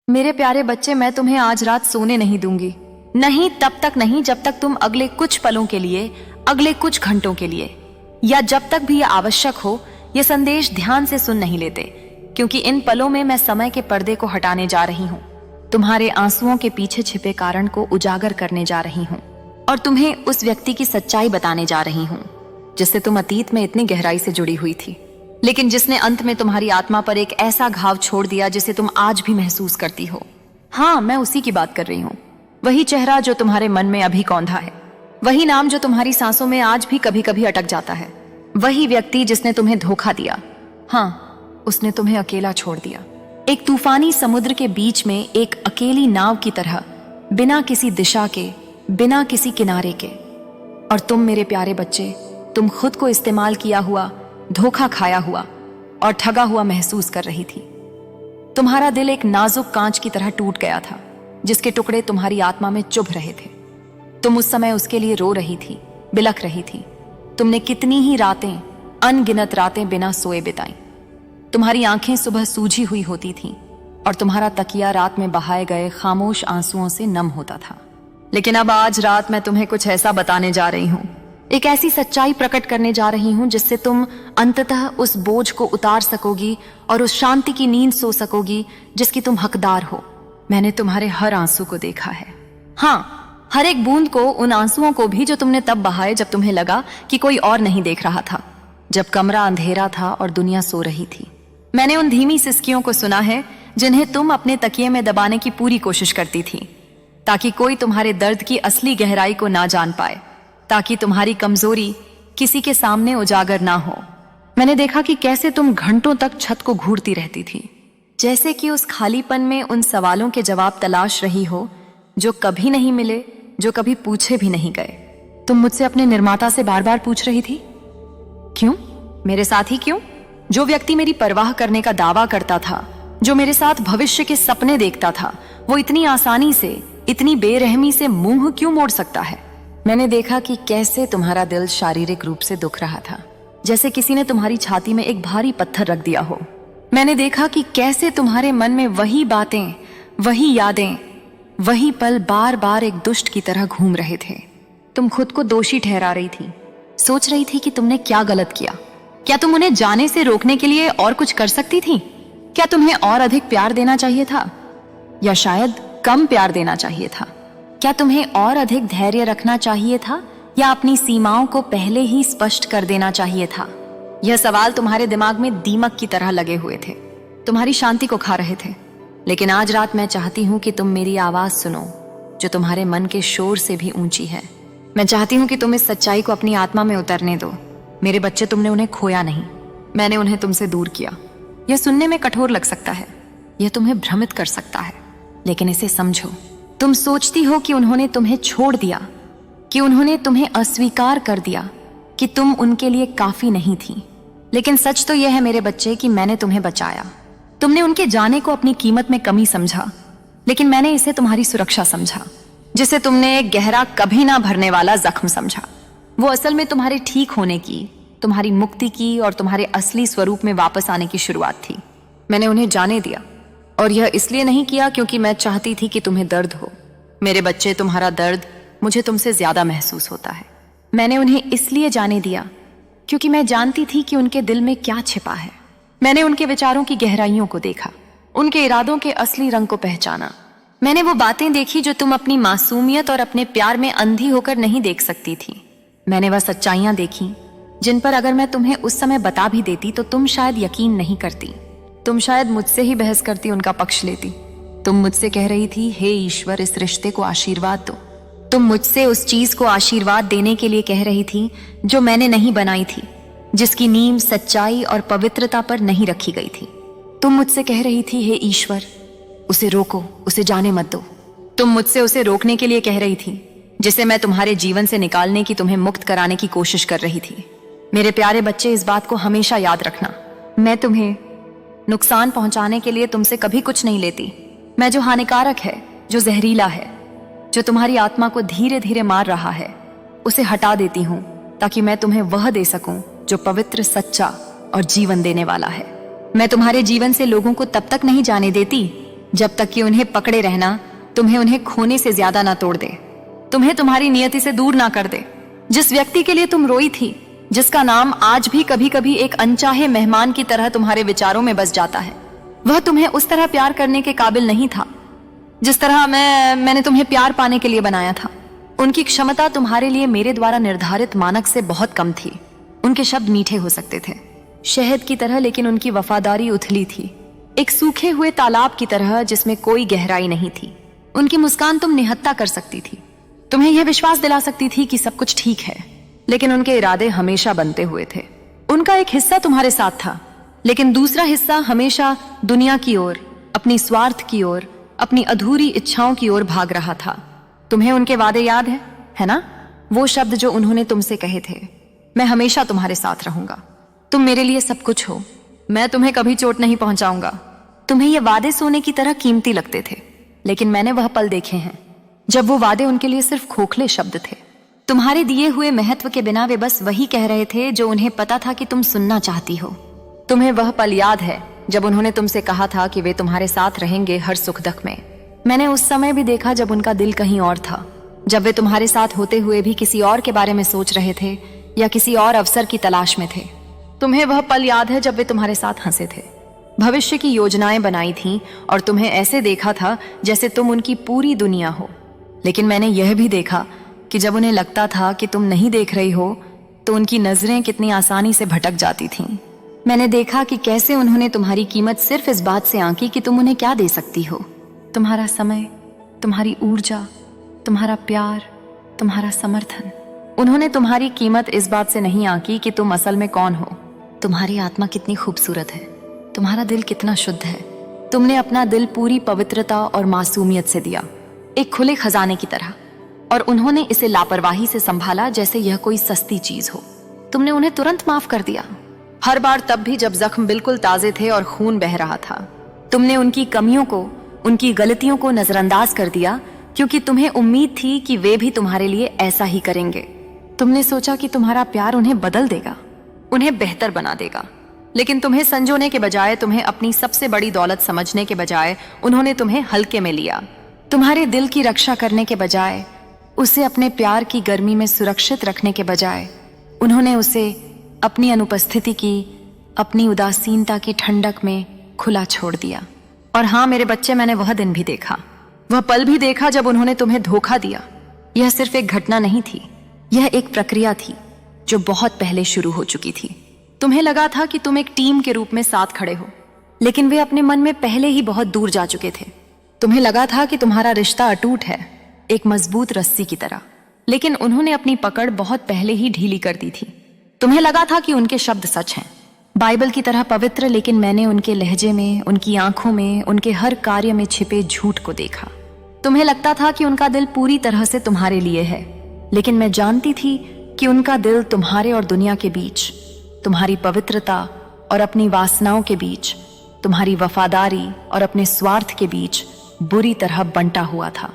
मेरे प्यारे बच्चे, मैं तुम्हें आज रात सोने नहीं दूंगी। नहीं, तब तक नहीं जब तक तुम अगले कुछ पलों के लिए, अगले कुछ घंटों के लिए, या जब तक भी यह आवश्यक हो, यह संदेश ध्यान से सुन नहीं लेते, क्योंकि इन पलों में मैं समय के पर्दे को हटाने जा रही हूँ। तुम्हारे आंसुओं के पीछे छिपे कारण को उजागर करने जा रही हूँ और तुम्हें उस व्यक्ति की सच्चाई बताने जा रही हूँ जिससे तुम अतीत में इतनी गहराई से जुड़ी हुई थी, लेकिन जिसने अंत में तुम्हारी आत्मा पर एक ऐसा घाव छोड़ दिया जिसे तुम आज भी महसूस करती हो। हाँ, मैं उसी की बात कर रही हूँ। वही चेहरा जो तुम्हारे मन में अभी कौंधा है, वही नाम जो तुम्हारी सांसों में आज भी कभी कभी अटक जाता है, वही व्यक्ति जिसने तुम्हें धोखा दिया। हाँ, उसने तुम्हें अकेला छोड़ दिया, एक तूफानी समुद्र के बीच में एक अकेली नाव की तरह, बिना किसी दिशा के, बिना किसी किनारे के। और तुम मेरे प्यारे बच्चे, तुम खुद को इस्तेमाल किया हुआ, धोखा खाया हुआ और ठगा हुआ महसूस कर रही थी। तुम्हारा दिल एक नाजुक कांच की तरह टूट गया था, जिसके टुकड़े तुम्हारी आत्मा में चुभ रहे थे। तुम उस समय उसके लिए रो रही थी, बिलख रही थी। तुमने कितनी ही रातें, अनगिनत रातें बिना सोए बिताई। तुम्हारी आंखें सुबह सूजी हुई होती थीं और तुम्हारा तकिया रात में बहाए गए खामोश आंसुओं से नम होता था। लेकिन अब आज रात मैं तुम्हें कुछ ऐसा बताने जा रही हूं, एक ऐसी सच्चाई प्रकट करने जा रही हूं जिससे तुम अंततः उस बोझ को उतार सकोगी और उस शांति की नींद सो सकोगी जिसकी तुम हकदार हो। मैंने तुम्हारे हर आंसू को देखा है। हाँ, हर एक बूंद को, उन आंसुओं को भी जो तुमने तब बहाए जब तुम्हें लगा कि कोई और नहीं देख रहा था, जब कमरा अंधेरा था और दुनिया सो रही थी। मैंने उन धीमी सिसकियों को सुना है जिन्हें तुम अपने तकिए में दबाने की पूरी कोशिश करती थी, ताकि कोई तुम्हारे दर्द की असली गहराई को ना जान पाए, ताकि तुम्हारी कमजोरी किसी के सामने उजागर ना हो। मैंने देखा कि कैसे तुम घंटों तक छत को घूरती रहती थी, जैसे कि उस खालीपन में उन सवालों के जवाब तलाश रही हो जो कभी नहीं मिले, जो कभी पूछे भी नहीं गए। तुम मुझसे अपने निर्माता से बार बार पूछ रही थी, क्यों मेरे साथ ही क्यों? जो व्यक्ति मेरी परवाह करने का दावा करता था, जो मेरे साथ भविष्य के सपने देखता था, वो इतनी आसानी से, इतनी बेरहमी से मुंह क्यों मोड़ सकता है? मैंने देखा कि कैसे तुम्हारा दिल शारीरिक रूप से दुख रहा था, जैसे किसी ने तुम्हारी छाती में एक भारी पत्थर रख दिया हो। मैंने देखा कि कैसे तुम्हारे मन में वही बातें, वही यादें, वही पल बार बार एक दुष्ट की तरह घूम रहे थे। तुम खुद को दोषी ठहरा रही थी, सोच रही थी कि तुमने क्या गलत किया। क्या तुम उन्हें जाने से रोकने के लिए और कुछ कर सकती थी? क्या तुम्हें और अधिक प्यार देना चाहिए था, या शायद कम प्यार देना चाहिए था? क्या तुम्हें और अधिक धैर्य रखना चाहिए था, या अपनी सीमाओं को पहले ही स्पष्ट कर देना चाहिए था? यह सवाल तुम्हारे दिमाग में दीमक की तरह लगे हुए थे, तुम्हारी शांति को खा रहे थे। लेकिन आज रात मैं चाहती हूँ कि तुम मेरी आवाज सुनो, जो तुम्हारे मन के शोर से भी ऊंची है। मैं चाहती हूँ कि तुम इस सच्चाई को अपनी आत्मा में उतरने दो। मेरे बच्चे, तुमने उन्हें खोया नहीं, मैंने उन्हें तुमसे दूर किया। यह सुनने में कठोर लग सकता है, यह तुम्हें भ्रमित कर सकता है, लेकिन इसे समझो। तुम सोचती हो कि उन्होंने तुम्हें छोड़ दिया, कि उन्होंने तुम्हें अस्वीकार कर दिया, कि तुम उनके लिए काफी नहीं थी। लेकिन सच तो यह है मेरे बच्चे कि मैंने तुम्हें बचाया। तुमने उनके जाने को अपनी कीमत में कमी समझा, लेकिन मैंने इसे तुम्हारी सुरक्षा समझा, जिसे तुमने एक गहरा, कभी ना भरने वाला जख्म समझा। वो असल में तुम्हारे ठीक होने की, तुम्हारी मुक्ति की और तुम्हारे असली स्वरूप में वापस आने की शुरुआत थी। मैंने उन्हें जाने दिया, और यह इसलिए नहीं किया क्योंकि मैं चाहती थी कि तुम्हें दर्द हो। मेरे बच्चे, तुम्हारा दर्द मुझे तुमसे ज्यादा महसूस होता है। मैंने उन्हें इसलिए जाने दिया क्योंकि मैं जानती थी कि उनके दिल में क्या छिपा है। मैंने उनके विचारों की गहराइयों को देखा, उनके इरादों के असली रंग को पहचाना। मैंने वो बातें देखी जो तुम अपनी मासूमियत और अपने प्यार में अंधी होकर नहीं देख सकती थी। मैंने वह सच्चाइयां देखी जिन पर अगर मैं तुम्हें उस समय बता भी देती तो तुम शायद यकीन नहीं करती। तुम शायद मुझसे ही बहस करती, उनका पक्ष लेती। तुम मुझसे कह रही थी, हे ईश्वर, इस रिश्ते को आशीर्वाद दो। तुम मुझसे उस चीज को आशीर्वाद देने के लिए कह रही थी जो मैंने नहीं बनाई थी, जिसकी नींव सच्चाई और पवित्रता पर नहीं रखी गई थी। तुम मुझसे कह रही थी, हे ईश्वर, उसे रोको, उसे जाने मत दो। तुम मुझसे उसे रोकने के लिए कह रही थी जिसे मैं तुम्हारे जीवन से निकालने की, तुम्हें मुक्त कराने की कोशिश कर रही थी। मेरे प्यारे बच्चे, इस बात को हमेशा याद रखना, मैं तुम्हें नुकसान पहुंचाने के लिए तुमसे कभी कुछ नहीं लेती। मैं जो हानिकारक है, जो जहरीला है, जो तुम्हारी आत्मा को धीरे धीरे मार रहा है, उसे हटा देती हूं ताकि मैं तुम्हें वह दे सकूं जो पवित्र, सच्चा और जीवन देने वाला है। मैं तुम्हारे जीवन से लोगों को तब तक नहीं जाने देती जब तक कि उन्हें पकड़े रहना तुम्हें उन्हें खोने से ज्यादा ना तोड़ दे, तुम्हें तुम्हारी नियति से दूर ना कर दे। जिस व्यक्ति के लिए तुम रोई थी, जिसका नाम आज भी कभी कभी एक अनचाहे मेहमान की तरह तुम्हारे विचारों में बस जाता है, वह तुम्हें उस तरह प्यार करने के काबिल नहीं था जिस तरह मैंने तुम्हें प्यार पाने के लिए बनाया था। उनकी क्षमता तुम्हारे लिए मेरे द्वारा निर्धारित मानक से बहुत कम थी। उनके शब्द मीठे हो सकते थे, शहद की तरह, लेकिन उनकी वफादारी उथली थी, एक सूखे हुए तालाब की तरह जिसमें कोई गहराई नहीं थी। उनकी मुस्कान तुम निहत्था कर सकती थी, तुम्हें यह विश्वास दिला सकती थी कि सब कुछ ठीक है, लेकिन उनके इरादे हमेशा बनते हुए थे। उनका एक हिस्सा तुम्हारे साथ था, लेकिन दूसरा हिस्सा हमेशा दुनिया की ओर, अपनी स्वार्थ की ओर, अपनी अधूरी इच्छाओं की ओर भाग रहा था। तुम्हें उनके वादे याद है ना? वो शब्द जो उन्होंने तुमसे कहे थे, मैं हमेशा तुम्हारे साथ रहूंगा, तुम मेरे लिए सब कुछ हो, मैं तुम्हें कभी चोट नहीं पहुंचाऊंगा। तुम्हें ये वादे सोने की तरह कीमती लगते थे, लेकिन मैंने वह पल देखे हैं जब वो वादे उनके लिए सिर्फ खोखले शब्द थे। तुम्हारे दिए हुए महत्व के बिना वे बस वही कह रहे थे जो उन्हें पता था कि तुम सुनना चाहती हो। तुम्हें वह पल याद है जब उन्होंने तुमसे कहा था कि वे तुम्हारे साथ रहेंगे हर सुख दुख में। मैंने उस समय भी देखा जब उनका दिल कहीं और था, जब वे तुम्हारे साथ होते हुए भी किसी और के बारे में सोच रहे थे या किसी और अवसर की तलाश में थे। तुम्हें वह पल याद है जब वे तुम्हारे साथ हंसे थे, भविष्य की योजनाएं बनाई थीं और तुम्हें ऐसे देखा था जैसे तुम उनकी पूरी दुनिया हो। लेकिन मैंने यह भी देखा कि जब उन्हें लगता था कि तुम नहीं देख रही हो तो उनकी नजरें कितनी आसानी से भटक जाती थीं। मैंने देखा कि कैसे उन्होंने तुम्हारी कीमत सिर्फ इस बात से आंकी कि तुम उन्हें क्या दे सकती हो। तुम्हारा समय, तुम्हारी ऊर्जा, तुम्हारा प्यार, तुम्हारा समर्थन। उन्होंने तुम्हारी कीमत इस बात से नहीं आंकी कि तुम असल में कौन हो। तुम्हारी आत्मा कितनी खूबसूरत है, तुम्हारा दिल कितना शुद्ध है। तुमने अपना दिल पूरी पवित्रता और मासूमियत से दिया, एक खुले खजाने की तरह, और उन्होंने इसे लापरवाही से संभाला जैसे यह कोई सस्ती चीज हो। तुमने उन्हें तुरंत माफ कर दिया, हर बार, तब भी जब जख्म बिल्कुल ताजे थे और खून बह रहा था। तुमने उनकी कमियों को, उनकी गलतियों को नजरअंदाज कर दिया क्योंकि तुम्हें उम्मीद थी कि वे भी तुम्हारे लिए ऐसा ही करेंगे। तुमने सोचा कि तुम्हारा प्यार उन्हें बदल देगा, उन्हें बेहतर बना देगा, लेकिन तुम्हें संजोने के बजाय, तुम्हें अपनी सबसे बड़ी दौलत समझने के बजाय उन्होंने तुम्हें हल्के में लिया। तुम्हारे दिल की रक्षा करने के बजाय, उसे अपने प्यार की गर्मी में सुरक्षित रखने के बजाय, उन्होंने उसे अपनी अनुपस्थिति की, अपनी उदासीनता की ठंडक में खुला छोड़ दिया। और हाँ मेरे बच्चे, मैंने वह दिन भी देखा, वह पल भी देखा जब उन्होंने तुम्हें धोखा दिया। यह सिर्फ एक घटना नहीं थी, यह एक प्रक्रिया थी जो बहुत पहले शुरू हो चुकी थी। तुम्हें लगा था कि तुम एक टीम के रूप में साथ खड़े हो, लेकिन वे अपने मन में पहले ही बहुत दूर जा चुके थे। तुम्हें लगा था कि तुम्हारा रिश्ता अटूट है, एक मजबूत रस्सी की तरह, लेकिन उन्होंने अपनी पकड़ बहुत पहले ही ढीली कर दी थी। तुम्हें लगा था कि उनके शब्द सच हैं, बाइबल की तरह पवित्र, लेकिन मैंने उनके लहजे में, उनकी आंखों में, उनके हर कार्य में छिपे झूठ को देखा। तुम्हें लगता था कि उनका दिल पूरी तरह से तुम्हारे लिए है, लेकिन मैं जानती थी कि उनका दिल तुम्हारे और दुनिया के बीच, तुम्हारी पवित्रता और अपनी वासनाओं के बीच, तुम्हारी वफादारी और अपने स्वार्थ के बीच बुरी तरह बंटा हुआ था।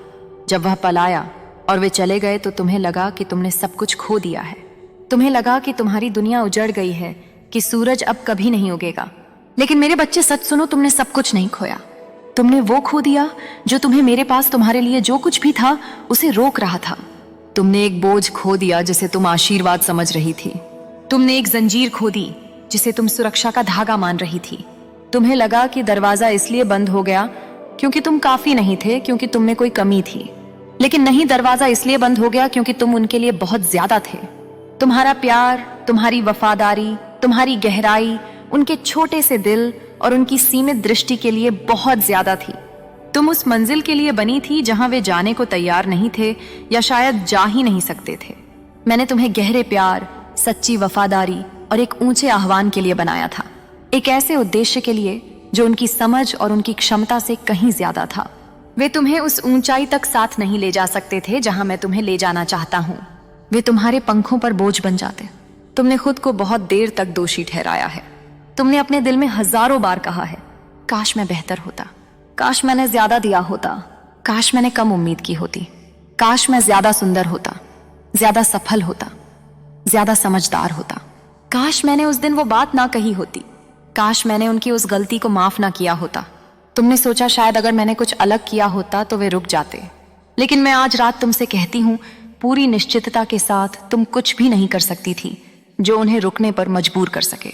जब वह पल आया और वे चले गए तो तुम्हें लगा कि तुमने सब कुछ खो दिया है। तुम्हें लगा कि तुम्हारी दुनिया उजड़ गई है, कि सूरज अब कभी नहीं उगेगा। लेकिन मेरे बच्चे, सच सुनो, तुमने सब कुछ नहीं खोया। तुमने वो खो दिया जो तुम्हें मेरे पास तुम्हारे लिए जो कुछ भी था उसे रोक रहा था। तुमने एक बोझ खो दिया जिसे तुम आशीर्वाद समझ रही थी। तुमने एक जंजीर खो दी जिसे तुम सुरक्षा का धागा मान रही थी। तुम्हें लगा कि दरवाजा इसलिए बंद हो गया क्योंकि तुम काफी नहीं थे, क्योंकि तुम में कोई कमी थी। लेकिन नहीं, दरवाजा इसलिए बंद हो गया क्योंकि तुम उनके लिए बहुत ज्यादा थे। तुम्हारा प्यार, तुम्हारी वफादारी, तुम्हारी गहराई उनके छोटे से दिल और उनकी सीमित दृष्टि के लिए बहुत ज्यादा थी। तुम उस मंजिल के लिए बनी थी जहां वे जाने को तैयार नहीं थे या शायद जा ही नहीं सकते थे। मैंने तुम्हें गहरे प्यार, सच्ची वफादारी और एक ऊंचे आह्वान के लिए बनाया था, एक ऐसे उद्देश्य के लिए जो उनकी समझ और उनकी क्षमता से कहीं ज्यादा था। वे तुम्हें उस ऊंचाई तक साथ नहीं ले जा सकते थे जहां मैं तुम्हें ले जाना चाहता हूं। वे तुम्हारे पंखों पर बोझ बन जाते। तुमने खुद को बहुत देर तक दोषी ठहराया है। तुमने अपने दिल में हजारों बार कहा है, काश मैं बेहतर होता, काश मैंने ज्यादा दिया होता, काश मैंने कम उम्मीद की होती, काश मैं ज्यादा सुंदर होता, ज्यादा सफल होता, ज्यादा समझदार होता, काश मैंने उस दिन वो बात ना कही होती, काश मैंने उनकी उस गलती को माफ ना किया होता, तुमने सोचा शायद अगर मैंने कुछ अलग किया होता तो वे रुक जाते, लेकिन मैं आज रात तुमसे कहती हूँ पूरी निश्चितता के साथ तुम कुछ भी नहीं कर सकती थी जो उन्हें रुकने पर मजबूर कर सके।